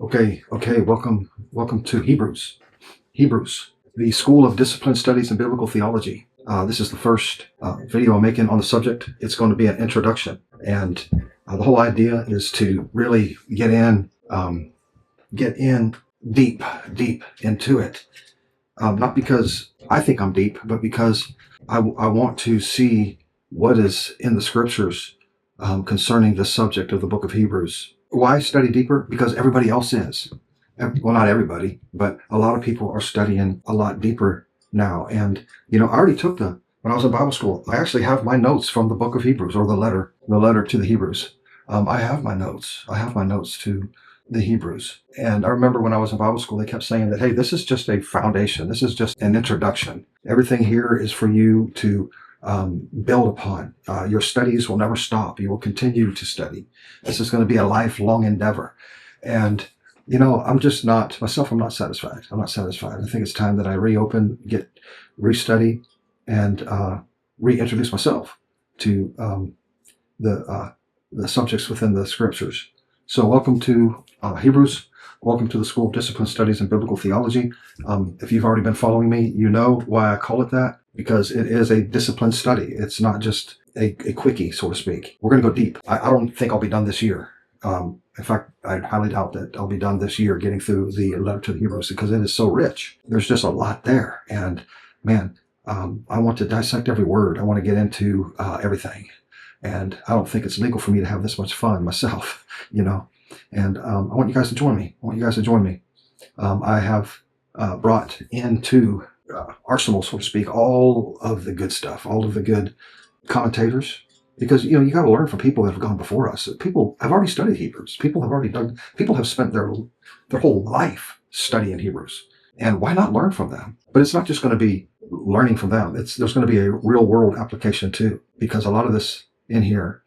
Okay. Welcome to Hebrews. Hebrews, the School of Discipline Studies and Biblical Theology. This is the first video I'm making on the subject. It's going to be an introduction, and the whole idea is to really get in deep into it. Not because I think I'm deep, but because I want to see what is in the scriptures concerning the subject of the book of Hebrews. Why study deeper? Because everybody else is. Well, not everybody, but a lot of people are studying a lot deeper now. And, I already took when I was in Bible school, I actually have my notes from the book of Hebrews, or the letter to the Hebrews. I have my notes. I have my notes to the Hebrews. And I remember when I was in Bible school, they kept saying that, hey, this is just a foundation. This is just an introduction. Everything here is for you to build upon. Your studies will never stop. You will continue to study. This is going to be a lifelong endeavor. And, I'm just not, myself, I'm not satisfied. I'm not satisfied. I think it's time that I restudy, and reintroduce myself to the subjects within the scriptures. So welcome to Hebrews. Welcome to the School of Discipline Studies and Biblical Theology. If you've already been following me, you know why I call it that, because it is a disciplined study. It's not just a quickie, so to speak. We're going to go deep. I don't think I'll be done this year. In fact, I highly doubt that I'll be done this year getting through the letter to the Hebrews, because it is so rich. There's just a lot there. And man, I want to dissect every word. I want to get into everything. And I don't think it's legal for me to have this much fun myself, And I want you guys to join me. I have brought into arsenal, so to speak, all of the good stuff, all of the good commentators, because you got to learn from people that have gone before us. People have already studied Hebrews. People have spent their whole life studying Hebrews, and why not learn from them? But it's not just going to be learning from them. There's going to be a real world application too, because a lot of this in here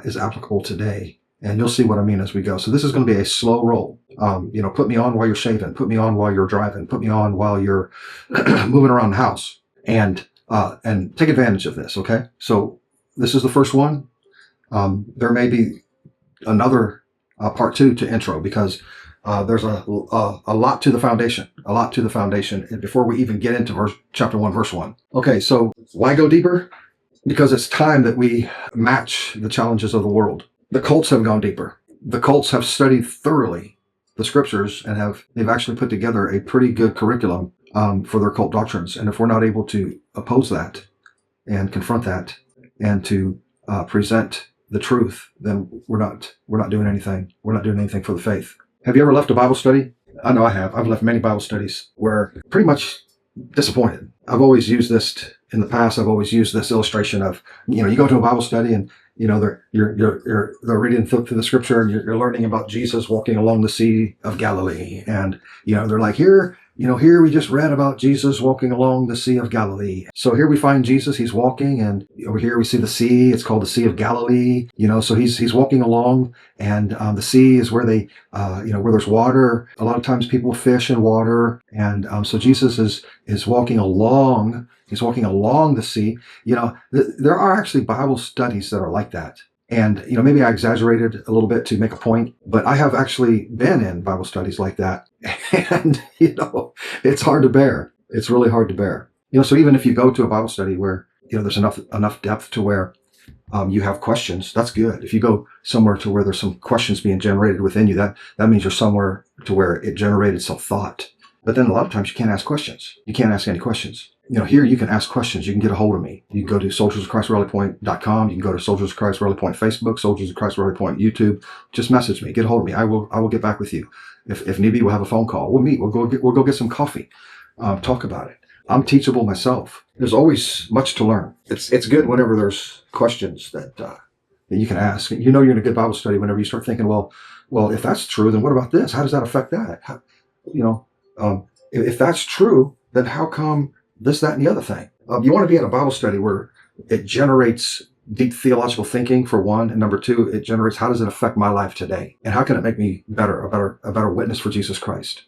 is applicable today. And you'll see what I mean as we go. So this is going to be a slow roll. Put me on while you're shaving. Put me on while you're driving. Put me on while you're moving around the house. And take advantage of this, okay? So this is the first one. There may be another part two to intro, because there's a lot to the foundation. A lot to the foundation before we even get into chapter 1, verse 1. Okay, so why go deeper? Because it's time that we match the challenges of the world. The cults have gone deeper. The cults have studied thoroughly the scriptures, and they've actually put together a pretty good curriculum for their cult doctrines. And if we're not able to oppose that and confront that and to present the truth, then we're not doing anything. We're not doing anything for the faith. Have you ever left a Bible study? I know I have. I've left many Bible studies where pretty much disappointed. I've always used this in the past. I've always used this illustration of, you go to a Bible study and, they're reading through the scripture, and you're learning about Jesus walking along the Sea of Galilee. And, they're like, here we just read about Jesus walking along the Sea of Galilee. So here we find Jesus, he's walking, and over here we see the sea. It's called the Sea of Galilee. So he's walking along, and the sea is where where there's water. A lot of times people fish in water. And so Jesus is walking along. He's walking along the sea. There are actually Bible studies that are like that. And, maybe I exaggerated a little bit to make a point, but I have actually been in Bible studies like that. And, it's hard to bear. It's really hard to bear. So even if you go to a Bible study where, there's enough depth to where you have questions, that's good. If you go somewhere to where there's some questions being generated within you, that means you're somewhere to where it generated some thought. But then a lot of times you can't ask questions. You can't ask any questions. Here you can ask questions. You can get a hold of me. You can go to soldiersofchrist.com. You can go to Soldiers of Christ Rally Point Facebook, Soldiers of Christ Rally Point YouTube. Just message me. Get a hold of me. I will get back with you. If need be, we'll have a phone call. We'll meet. We'll go get some coffee. Talk about it. I'm teachable myself. There's always much to learn. It's good whenever there's questions that you can ask. You're in a good Bible study whenever you start thinking, well, if that's true, then what about this? How does that affect that? If that's true, then how come this, that, and the other thing? You want to be in a Bible study where it generates deep theological thinking, for one, and number two, it generates, how does it affect my life today? And how can it make me a better witness for Jesus Christ?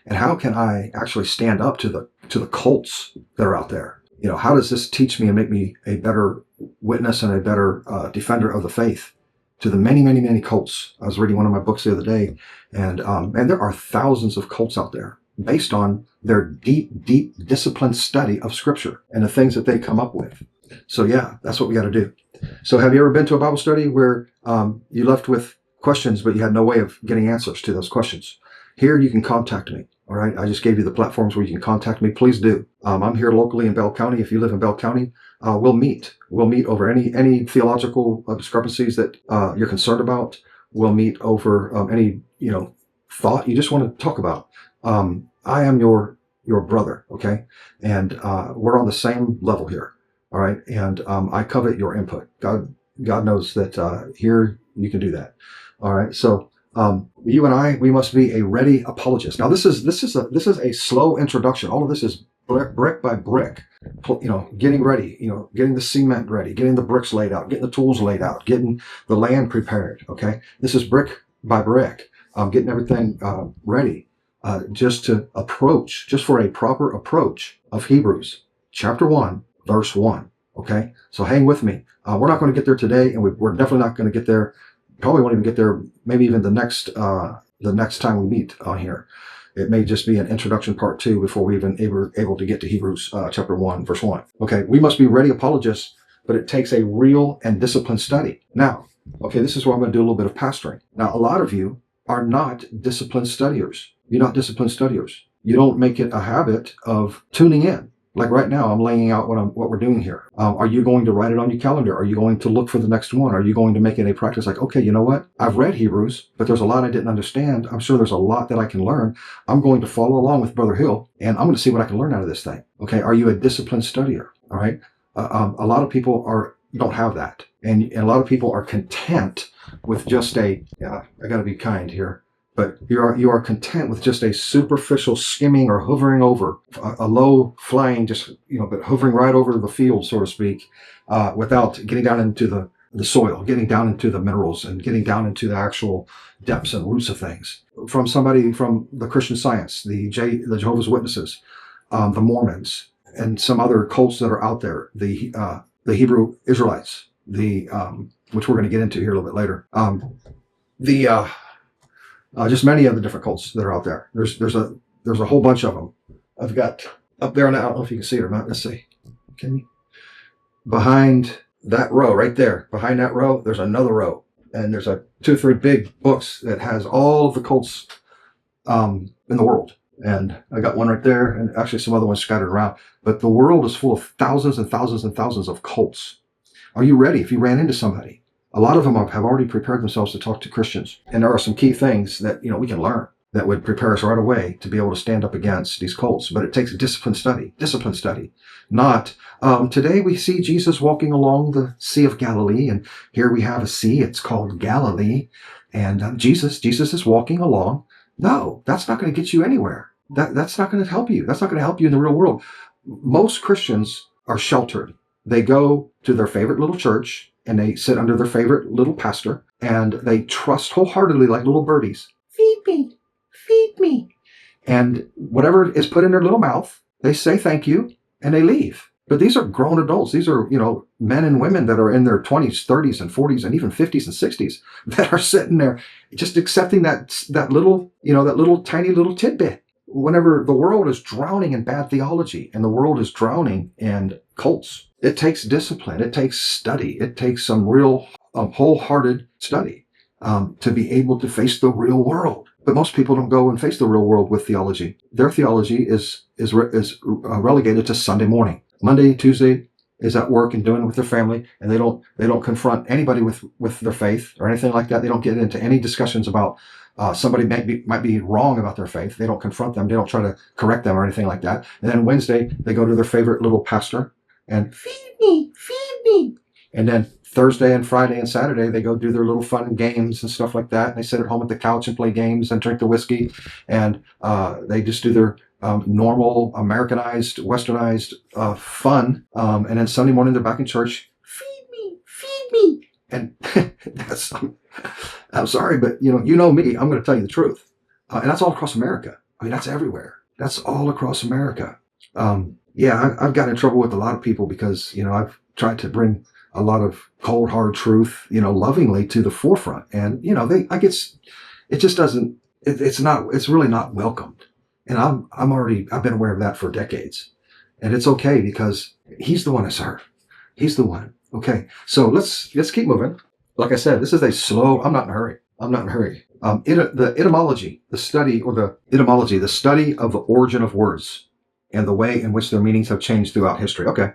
And how can I actually stand up to the cults that are out there? How does this teach me and make me a better witness and a better defender of the faith to the many, many, many cults. I was reading one of my books the other day, and there are thousands of cults out there based on their deep, deep disciplined study of Scripture and the things that they come up with. So yeah, that's what we got to do. So have you ever been to a Bible study where you left with questions, but you had no way of getting answers to those questions? Here you can contact me. All right. I just gave you the platforms where you can contact me. Please do. I'm here locally in Bell County. If you live in Bell County, we'll meet. We'll meet over any theological discrepancies that you're concerned about. We'll meet over any thought you just want to talk about. I am your brother. Okay, and we're on the same level here. All right, and I covet your input. God knows that here you can do that. All right, so. You and I, we must be a ready apologist. Now, this is a slow introduction. All of this is brick by brick. Getting ready. Getting the cement ready, getting the bricks laid out, getting the tools laid out, getting the land prepared. Okay, this is brick by brick. Getting everything ready, just for a proper approach of Hebrews chapter 1, verse 1. Okay, so hang with me. We're not going to get there today, and we're definitely not going to get there. Probably won't even get there. Maybe even the next time we meet on here, it may just be an introduction part 2 before we even able to get to Hebrews chapter 1 verse 1. Okay, we must be ready apologists, but it takes a real and disciplined study. Now, okay, this is where I'm going to do a little bit of pastoring. Now, a lot of you are not disciplined studiers. You're not disciplined studiers. You don't make it a habit of tuning in. Like right now, I'm laying out what we're doing here. Are you going to write it on your calendar? Are you going to look for the next one? Are you going to make it a practice? Like, okay, you know what? I've read Hebrews, but there's a lot I didn't understand. I'm sure there's a lot that I can learn. I'm going to follow along with Brother Hill, and I'm going to see what I can learn out of this thing. Okay, are you a disciplined studier? All right. A lot of people don't have that, and a lot of people are content with just I got to be kind here. But you are content with just a superficial skimming or hovering over a low flying, but hovering right over the field, so to speak, without getting down into the soil, getting down into the minerals, and getting down into the actual depths and roots of things. From somebody from the Christian Science, the Jehovah's Witnesses, the Mormons, and some other cults that are out there, the Hebrew Israelites, which we're going to get into here a little bit later. Just many of the different cults that are out there. There's a whole bunch of them. I've got up there, and I don't know if you can see it or not. Let's see. Can you? Behind that row, right there, behind that row, there's another row, and there's 2 or 3 big books that has all of the cults in the world. And I got one right there, and actually some other ones scattered around. But the world is full of thousands and thousands and thousands of cults. Are you ready? If you ran into somebody. A lot of them have already prepared themselves to talk to Christians. And there are some key things that, we can learn that would prepare us right away to be able to stand up against these cults. But it takes disciplined study. Not, today we see Jesus walking along the Sea of Galilee, and here we have a sea, it's called Galilee, and Jesus is walking along. No, that's not going to get you anywhere. That's not going to help you. That's not going to help you in the real world. Most Christians are sheltered. They go to their favorite little church, and they sit under their favorite little pastor, and they trust wholeheartedly like little birdies. Feed me. And whatever is put in their little mouth, they say thank you, and they leave. But these are grown adults. These are, men and women that are in their 20s, 30s, and 40s, and even 50s and 60s that are sitting there just accepting that little, that little tiny little tidbit. Whenever the world is drowning in bad theology and the world is drowning in cults, it takes discipline. It takes study. It takes some real wholehearted study to be able to face the real world. But most people don't go and face the real world with theology. Their theology is relegated to Sunday morning. Monday, Tuesday is at work and doing it with their family, and they don't confront anybody with their faith or anything like that. They don't get into any discussions about somebody might be wrong about their faith. They don't confront them. They don't try to correct them or anything like that. And then Wednesday, they go to their favorite little pastor and feed me. And then Thursday and Friday and Saturday, they go do their little fun games and stuff like that. And they sit at home at the couch and play games and drink the whiskey. And they just do their normal, Americanized, westernized fun. And then Sunday morning, they're back in church. Feed me. And that's, I'm sorry, but you know me, I'm going to tell you the truth. And that's all across America. I mean, that's everywhere. That's all across America. I've gotten in trouble with a lot of people because, I've tried to bring a lot of cold, hard truth, lovingly to the forefront. And, it just doesn't, it's really not welcomed. And I've been aware of that for decades. And it's okay because he's the one I serve. He's the one. Okay. So let's keep moving. Like I said, this is I'm not in a hurry. The etymology, the study of the origin of words and the way in which their meanings have changed throughout history. Okay.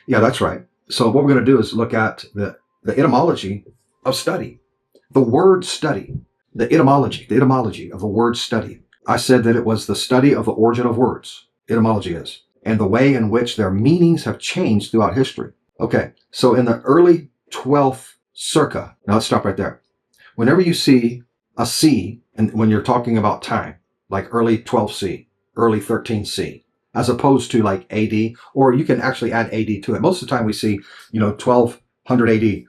Yeah, that's right. So what we're going to do is look at the etymology of study, the word study, the etymology of the word study. I said that it was the study of the origin of words, etymology is, and the way in which their meanings have changed throughout history. Okay, so in the early 12th circa, now let's stop right there. Whenever you see a C, and when you're talking about time, like early 12C, early 13C, as opposed to like AD, or you can actually add AD to it. Most of the time we see, 1200 AD,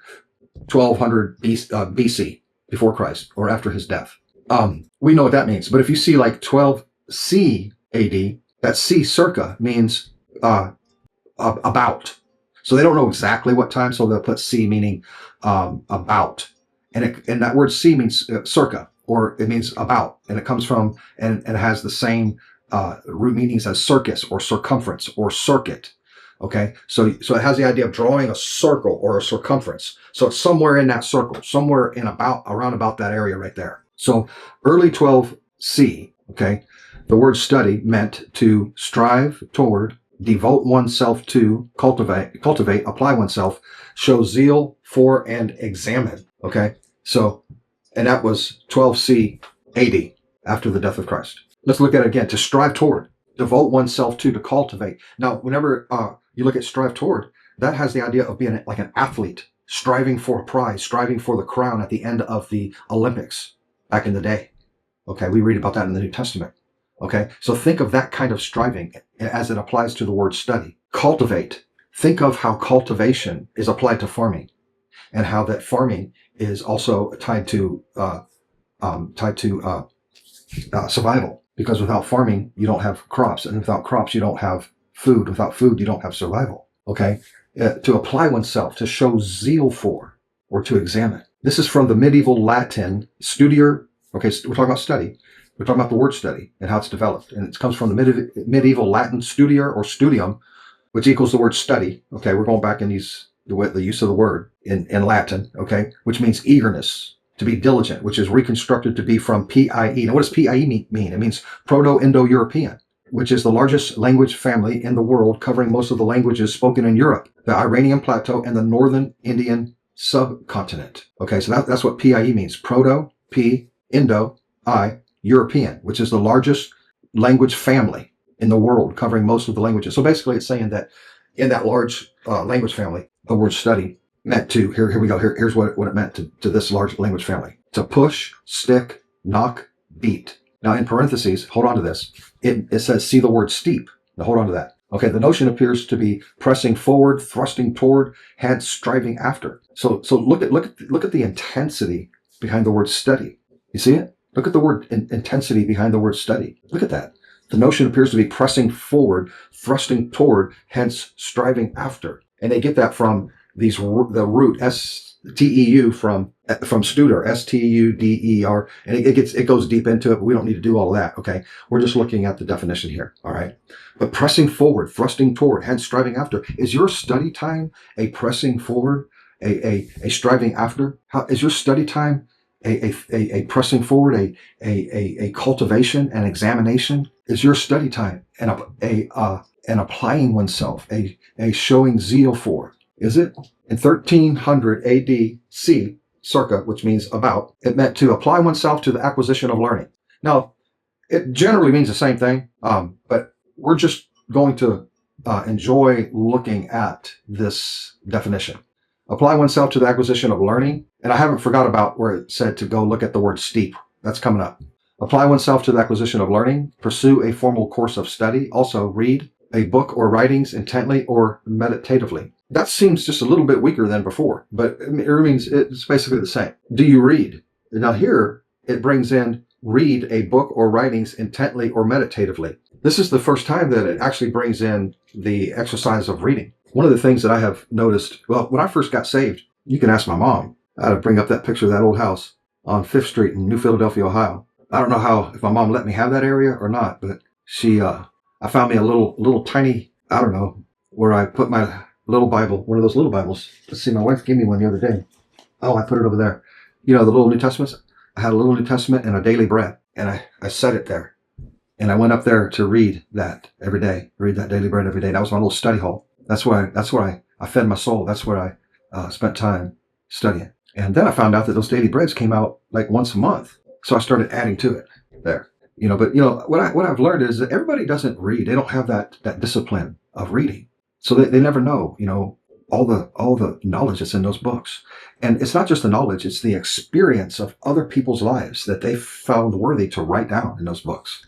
1200 BC, before Christ, or after his death. We know what that means. But if you see like 12C AD, that C circa means about. So they don't know exactly what time, so they'll put C meaning about. And that word C means circa, or it means about. And it comes from, and it has the same root meanings as circus, or circumference, or circuit. Okay, so it has the idea of drawing a circle or a circumference. So it's somewhere in that circle, somewhere around about that area right there. So early 12C, okay, the word study meant to strive toward, devote oneself to, cultivate, apply oneself, show zeal for, and examine. Okay, so, and that was 12C AD, after the death of Christ. Let's look at it again. To strive toward, devote oneself to cultivate. Now, whenever you look at strive toward, that has the idea of being like an athlete, striving for a prize, striving for the crown at the end of the Olympics back in the day. Okay, we read about that in the New Testament. Okay, so think of that kind of striving as it applies to the word study. Cultivate. Think of how cultivation is applied to farming, and how that farming is also tied to survival. Because without farming, you don't have crops, and without crops, you don't have food. Without food, you don't have survival. Okay, to apply oneself, to show zeal for, or to examine. This is from the medieval Latin studier. Okay, so we're talking about study. We're talking about the word study and how it's developed. And it comes from the medieval Latin studier, or studium, which equals the word study. Okay, we're going back in the use of the word in Latin, okay, which means eagerness, to be diligent, which is reconstructed to be from PIE. Now, what does PIE mean? It means Proto-Indo-European, which is the largest language family in the world, covering most of the languages spoken in Europe, the Iranian Plateau, and the northern Indian subcontinent. Okay, so that's what PIE means. Proto, P, Indo, I, European, which is the largest language family in the world, covering most of the languages. So basically it's saying that in that large language family, the word study meant to, here we go, here's what it meant to this large language family. To push, stick, knock, beat. Now in parentheses, hold on to this, it says see the word steep. Now hold on to that. Okay, the notion appears to be pressing forward, thrusting toward, head striving after. So look at the intensity behind the word study. You see it? Look at the word intensity behind the word study. Look at that. The notion appears to be pressing forward, thrusting toward, hence striving after. And they get that from the root S-T-E-U from studer, S-T-U-D-E-R. And it goes deep into it, but we don't need to do all of that. Okay. We're just looking at the definition here. All right. But pressing forward, thrusting toward, hence striving after. Is your study time a pressing forward, a striving after? How is your study time a pressing forward, a cultivation, an examination? Is your study time an applying oneself, a showing zeal for? Is it? In 1300 AD C, circa, which means about, it meant to apply oneself to the acquisition of learning. Now, it generally means the same thing, but we're just going to enjoy looking at this definition. Apply oneself to the acquisition of learning. And I haven't forgot about where it said to go look at the word steep. That's coming up. Apply oneself to the acquisition of learning. Pursue a formal course of study. Also read a book or writings intently or meditatively. That seems just a little bit weaker than before, but it means it's basically the same. Do you read? Now here it brings in read a book or writings intently or meditatively. This is the first time that it actually brings in the exercise of reading. one of the things that I have noticed, well, when I first got saved, you can ask my mom. I had to bring up that picture of that old house on 5th Street in New Philadelphia, Ohio. I don't know if my mom let me have that area or not, but I found me a little tiny, I don't know, where I put my little Bible, one of those little Bibles. Let's see, my wife gave me one the other day. Oh, I put it over there. You know, the little New Testaments? I had a little New Testament and a daily bread, and I set it there. And I went up there to read that every day, read that daily bread every day. That was my little study hall. That's where I fed my soul. That's where I spent time studying. And then I found out that those daily breads came out like once a month. So I started adding to it there. You know, but you know, what I've learned is that everybody doesn't read. They don't have that discipline of reading. So they never know, you know, all the knowledge that's in those books. And it's not just the knowledge, it's the experience of other people's lives that they found worthy to write down in those books.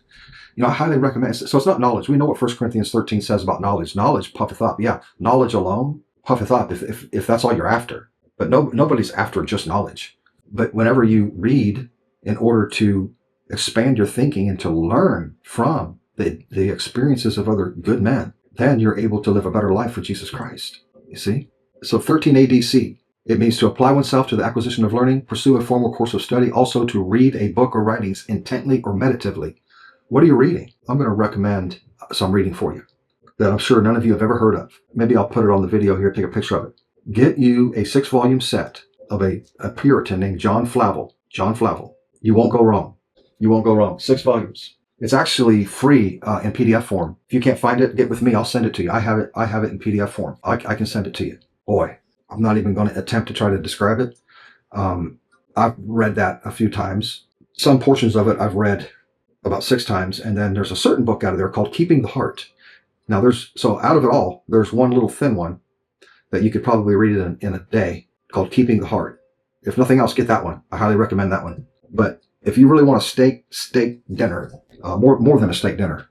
You know, I highly recommend it. So it's not knowledge. We know what 1 Corinthians 13 says about knowledge. Knowledge puffeth up. Yeah, knowledge alone puffeth up if that's all you're after. But nobody's after just knowledge. But whenever you read in order to expand your thinking and to learn from the experiences of other good men, then you're able to live a better life for Jesus Christ. You see? So 13 ADC, it means to apply oneself to the acquisition of learning, pursue a formal course of study, also to read a book or writings intently or meditatively. What are you reading? I'm going to recommend some reading for you that I'm sure none of you have ever heard of. Maybe I'll put it on the video here, take a picture of it. Get you a 6-volume set of a Puritan named John Flavel. John Flavel. You won't go wrong. You won't go wrong. 6 volumes. It's actually free in PDF form. If you can't find it, get with me. I'll send it to you. I have it in PDF form. I can send it to you. Boy, I'm not even going to attempt to try to describe it. I've read that a few times. Some portions of it I've read about 6 times. And then there's a certain book out of there called Keeping the Heart. Now so out of it all, there's one little thin one that you could probably read it in a day called Keeping the Heart. If nothing else, get that one. I highly recommend that one. But if you really want a steak dinner, more than a steak dinner,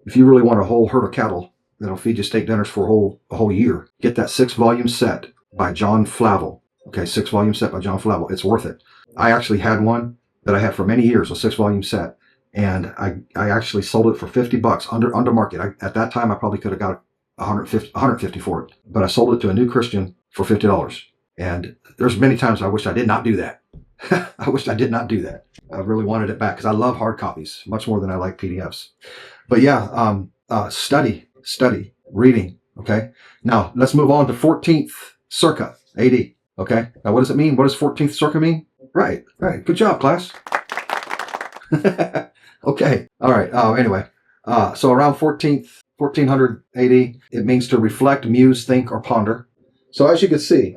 if you really want a whole herd of cattle that'll feed you steak dinners for a whole year, get that 6-volume set by John Flavel. Okay, 6-volume set by John Flavel. It's worth it. I actually had one that I had for many years, a 6-volume set, and I actually sold it for $50 under market. At that time, I probably could have got $150 for it, but I sold it to a new Christian for $50. And there's many times I wish I did not do that. I wish I did not do that. I really wanted it back because I love hard copies much more than I like PDFs. But yeah, study, reading. Okay. Now let's move on to 14th circa AD. Okay. Now what does it mean? What does 14th circa mean? Right. Good job, class. Okay. All right. Anyway, so around 1400 AD, it means to reflect, muse, think, or ponder. So as you can see,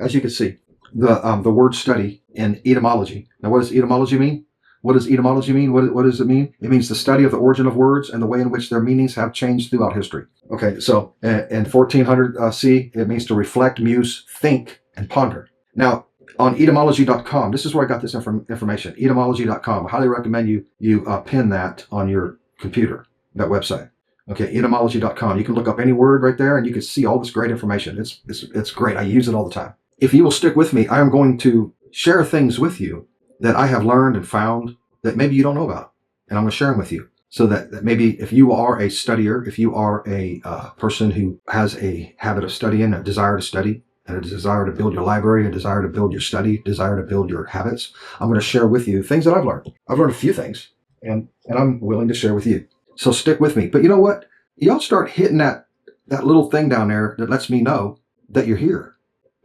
the word study in etymology. Now, what does etymology mean? What does etymology mean? What does it mean? It means the study of the origin of words and the way in which their meanings have changed throughout history. Okay, so in 1400 C, it means to reflect, muse, think, and ponder. Now, on etymology.com, this is where I got this information. Etymology.com. I highly recommend you pin that on your computer, that website. Okay, etymology.com. You can look up any word right there, and you can see all this great information. It's great. I use it all the time. If you will stick with me, I am going to share things with you that I have learned and found that maybe you don't know about, and I'm going to share them with you. So that maybe if you are a studier, if you are a person who has a habit of studying, a desire to study, and a desire to build your library, a desire to build your study, desire to build your habits, I'm going to share with you things that I've learned. I've learned a few things, and I'm willing to share with you. So stick with me. But you know what? Y'all start hitting that little thing down there that lets me know that you're here.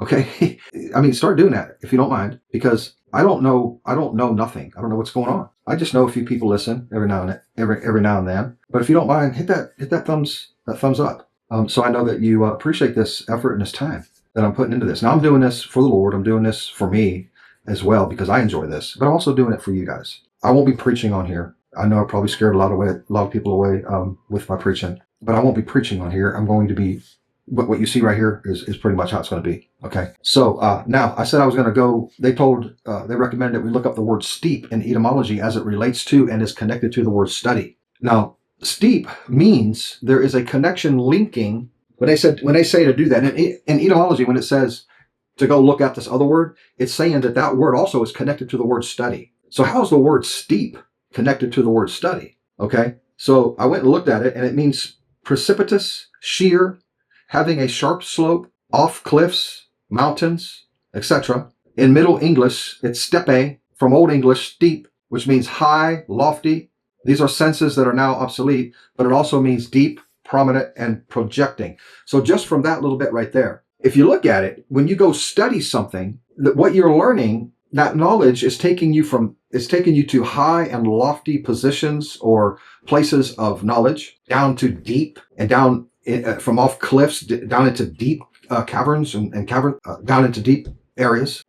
Okay? I mean, start doing that if you don't mind, because I don't know nothing. I don't know what's going on. I just know a few people listen every now and then. But if you don't mind, hit that thumbs up. So I know that you appreciate this effort and this time that I'm putting into this. Now I'm doing this for the Lord. I'm doing this for me as well because I enjoy this. But I'm also doing it for you guys. I won't be preaching on here. I know I probably scared a lot of people away with my preaching, but I won't be preaching on here. I'm going to be what you see right here is pretty much how it's going to be. Okay. So now I said I was going to go. They recommended that we look up the word steep in etymology as it relates to and is connected to the word study. Now, steep means there is a connection linking. When they say to do that in etymology, when it says to go look at this other word, it's saying that word also is connected to the word study. So how is the word steep connected to the word study? Okay. So I went and looked at it, and it means precipitous, sheer, having a sharp slope, off cliffs, mountains, etc. In Middle English, it's steppe, from Old English, steep, which means high, lofty. These are senses that are now obsolete, but it also means deep, prominent, and projecting. So just from that little bit right there, if you look at it, when you go study something, what you're learning, that knowledge is taking you to high and lofty positions or places of knowledge, down to deep, and down from off cliffs down into deep caverns and down into deep areas.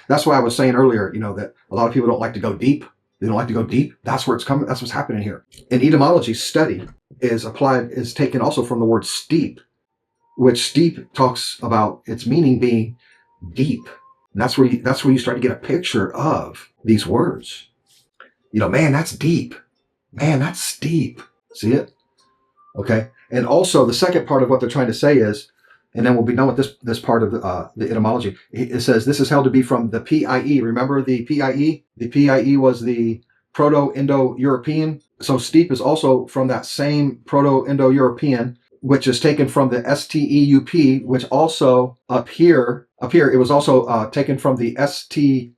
That's why I was saying earlier, that a lot of people don't like to go deep. They don't like to go deep. That's where it's coming. That's what's happening here. In etymology, study is taken also from the word steep, which steep talks about its meaning being deep. And that's where you start to get a picture of these words. Man, that's deep. Man, that's steep. See it? Okay. And also the second part of what they're trying to say is, and then we'll be done with this part of the etymology. It says this is held to be from the PIE. Remember the PIE? The PIE was the Proto-Indo-European. So steep is also from that same Proto-Indo-European, which is taken from the STEUP, which also up here, it was also taken from the STUDIAR.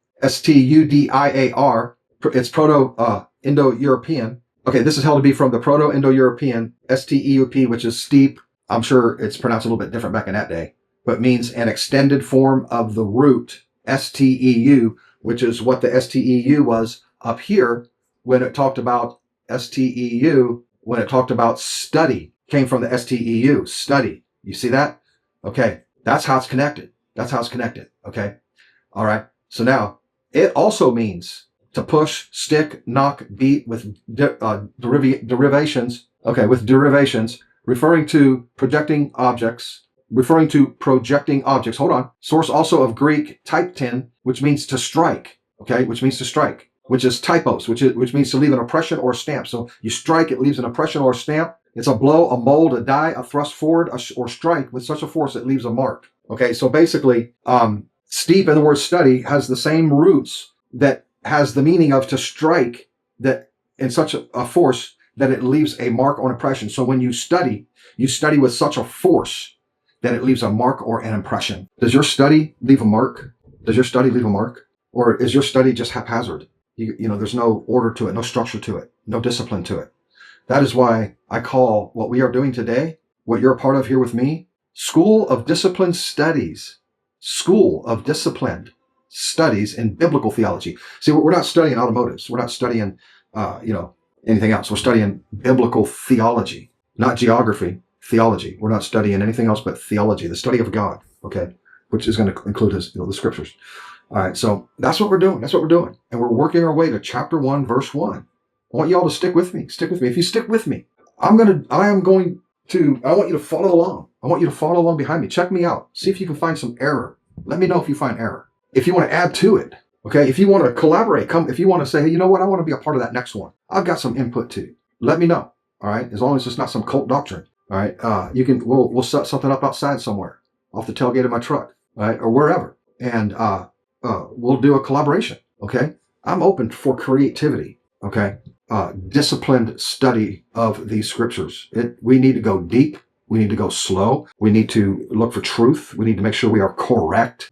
It's Proto-Indo-European. Okay, this is held to be from the Proto-Indo-European STEUP, which is steep. I'm sure it's pronounced a little bit different back in that day, but means an extended form of the root STEU, which is what the STEU was up here when it talked about STEU, when it talked about study, came from the STEU, study. You see that? Okay, that's how it's connected. That's how it's connected. Okay, all right. So now it also means to push, stick, knock, beat with derivations. Okay, with derivations. Referring to projecting objects. Hold on. Source also of Greek typtin, which means to strike. Okay, which means to strike. Which is typos, which means to leave an impression or stamp. So you strike, it leaves an impression or a stamp. It's a blow, a mold, a die, a thrust forward, or strike with such a force it leaves a mark. Okay, so basically, steep in the word study has the same roots that has the meaning of to strike, that in such a force that it leaves a mark or an impression. So when you study with such a force that it leaves a mark or an impression. Does your study leave a mark? Does your study leave a mark? Or is your study just haphazard? There's no order to it, no structure to it, no discipline to it. That is why I call what we are doing today, what you're a part of here with me, School of Disciplined Studies. School of Disciplined Studies in Biblical Theology. See, we're not studying automotives. We're not studying, anything else. We're studying biblical theology, not geography, theology. We're not studying anything else but theology, the study of God, okay, which is going to include the scriptures. All right, so that's what we're doing. That's what we're doing. And we're working our way to chapter 1, verse 1. I want you all to stick with me. Stick with me. If you stick with me, I want you to follow along. I want you to follow along behind me. Check me out. See if you can find some error. Let me know if you find error. If you want to add to it, okay, if you want to collaborate, if you want to say, hey, you know what, I want to be a part of that next one. I've got some input too. Let me know. All right, as long as it's not some cult doctrine. All right, we'll set something up outside somewhere, off the tailgate of my truck, all right, or wherever, and we'll do a collaboration. Okay, I'm open for creativity. Okay, disciplined study of these scriptures. We need to go deep. We need to go slow. We need to look for truth. We need to make sure we are correct.